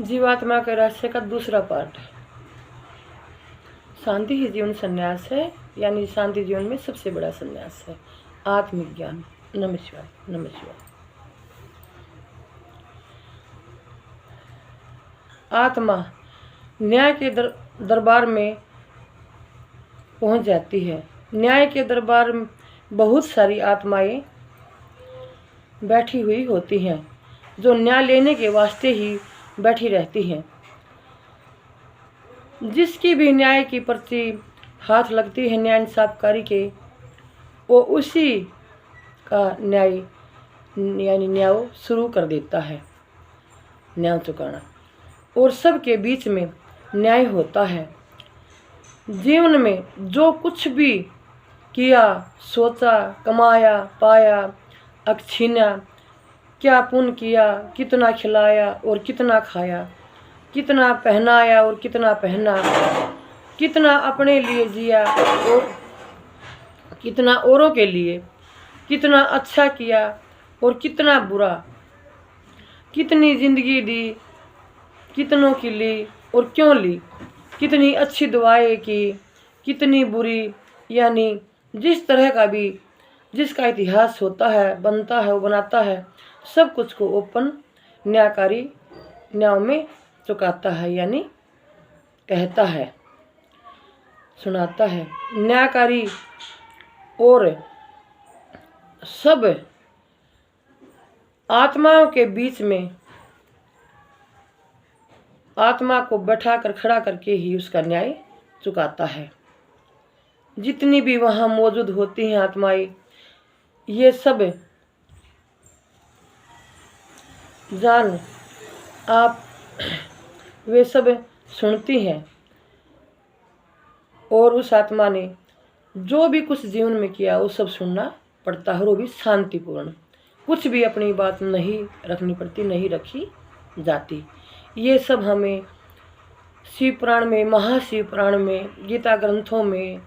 जीवात्मा के रहस्य का दूसरा पार्ट है। शांति ही जीवन संन्यास है, यानी शांति जीवन में सबसे बड़ा संन्यास है, आत्मज्ञान। नमः शिवाय, नमः शिवाय। आत्मा न्याय के दरबार में पहुंच जाती है। न्याय के दरबार में बहुत सारी आत्माएं बैठी हुई होती हैं, जो न्याय लेने के वास्ते ही बैठी रहती हैं। जिसकी भी न्याय की पर्ची हाथ लगती है न्याय इंसाफकारी के, वो उसी का न्याय यानी न्याय शुरू कर देता है, न्याय चुकाना, और सबके बीच में न्याय होता है। जीवन में जो कुछ भी किया, सोचा, कमाया, पाया, अक्षीना, क्या पुण्य किया, कितना खिलाया और कितना खाया, कितना पहनाया और कितना पहना, कितना अपने लिए जिया और कितना औरों के लिए, कितना अच्छा किया और कितना बुरा, कितनी जिंदगी दी, कितनों की ली और क्यों ली, कितनी अच्छी दुआएं की, कितनी बुरी, यानी जिस तरह का भी जिसका इतिहास होता है, बनता है, वो बनाता है, सब कुछ को ओपन न्यायकारी न्याय में चुकाता है, यानी कहता है, सुनाता है। न्यायकारी और सब आत्माओं के बीच में आत्मा को बैठा कर खड़ा करके ही उसका न्याय चुकाता है। जितनी भी वहाँ मौजूद होती हैं आत्माएं, ये सब जान आप वे सब सुनती हैं, और उस आत्मा ने जो भी कुछ जीवन में किया वो सब सुनना पड़ता है, वो भी शांतिपूर्ण। कुछ भी अपनी बात नहीं रखनी पड़ती, नहीं रखी जाती। ये सब हमें शिव पुराण में, महाशिव पुराण में, गीता ग्रंथों में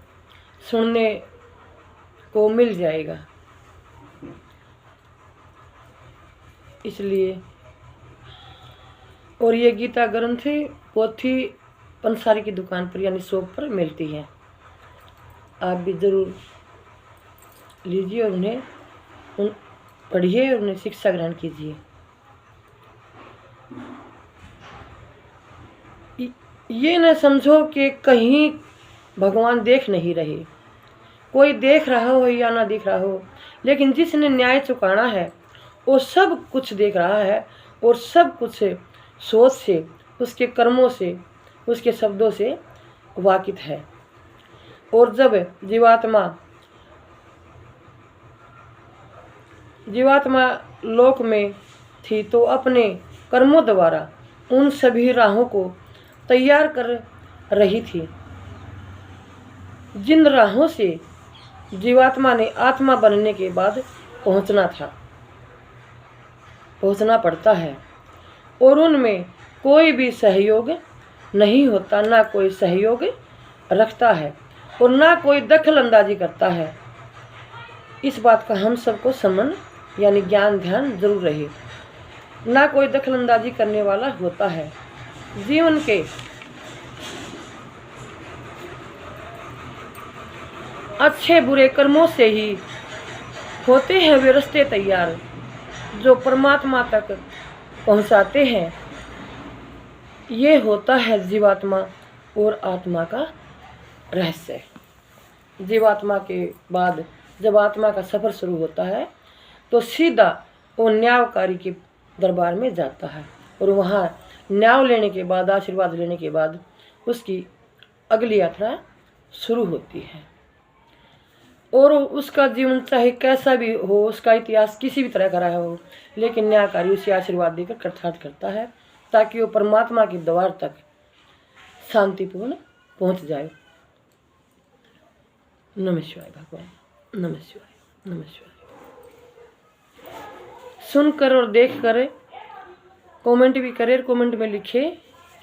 सुनने को मिल जाएगा। इसलिए और ये गीता ग्रंथ पोथी पंसारी की दुकान पर यानी शॉप पर मिलती है। आप भी ज़रूर लीजिए और उन्हें पढ़िए और उन्हें शिक्षा ग्रहण कीजिए। ये न समझो कि कहीं भगवान देख नहीं रहे, कोई देख रहा हो या ना देख रहा हो, लेकिन जिसने न्याय चुकाना है वो सब कुछ देख रहा है और सब कुछ सोच से, उसके कर्मों से, उसके शब्दों से वाकिफ है। और जब जीवात्मा लोक में थी तो अपने कर्मों द्वारा उन सभी राहों को तैयार कर रही थी, जिन राहों से जीवात्मा ने आत्मा बनने के बाद पहुंचना पड़ता है, और उनमें कोई भी सहयोग नहीं होता, ना कोई सहयोग रखता है और ना कोई दखल अंदाजी करता है। इस बात का हम सबको समझ यानी ज्ञान ध्यान जरूर रहे। ना कोई दखल अंदाजी करने वाला होता है। जीवन के अच्छे बुरे कर्मों से ही होते हैं वे रास्ते तैयार, जो परमात्मा तक पहुंचाते हैं। ये होता है जीवात्मा और आत्मा का रहस्य। जीवात्मा के बाद जब आत्मा का सफ़र शुरू होता है तो सीधा वो न्यायकारी के दरबार में जाता है, और वहाँ न्याय लेने के बाद, आशीर्वाद लेने के बाद उसकी अगली यात्रा शुरू होती है। और उसका जीवन चाहे कैसा भी हो, उसका इतिहास किसी भी तरह का रहा हो, लेकिन न्यायकारी उसे आशीर्वाद देकर कृतार्थ करता है, ताकि वो परमात्मा के द्वार तक शांतिपूर्ण पहुंच जाए। नमः शिवाय भगवान, नमः शिवाय, नमः शिवाय। सुनकर और देख कर कमेंट भी करें, कमेंट में लिखे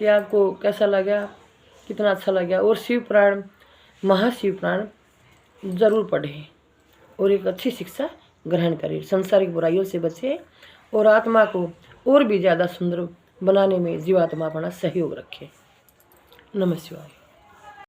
कि आपको कैसा लगा, कितना अच्छा लगा। और शिव पुराण, महाशिव पुराण ज़रूर पढ़ें और एक अच्छी शिक्षा ग्रहण करें, संसारिक बुराइयों से बचें और आत्मा को और भी ज़्यादा सुंदर बनाने में जीवात्मा अपना सहयोग रखे। नमः शिवाय।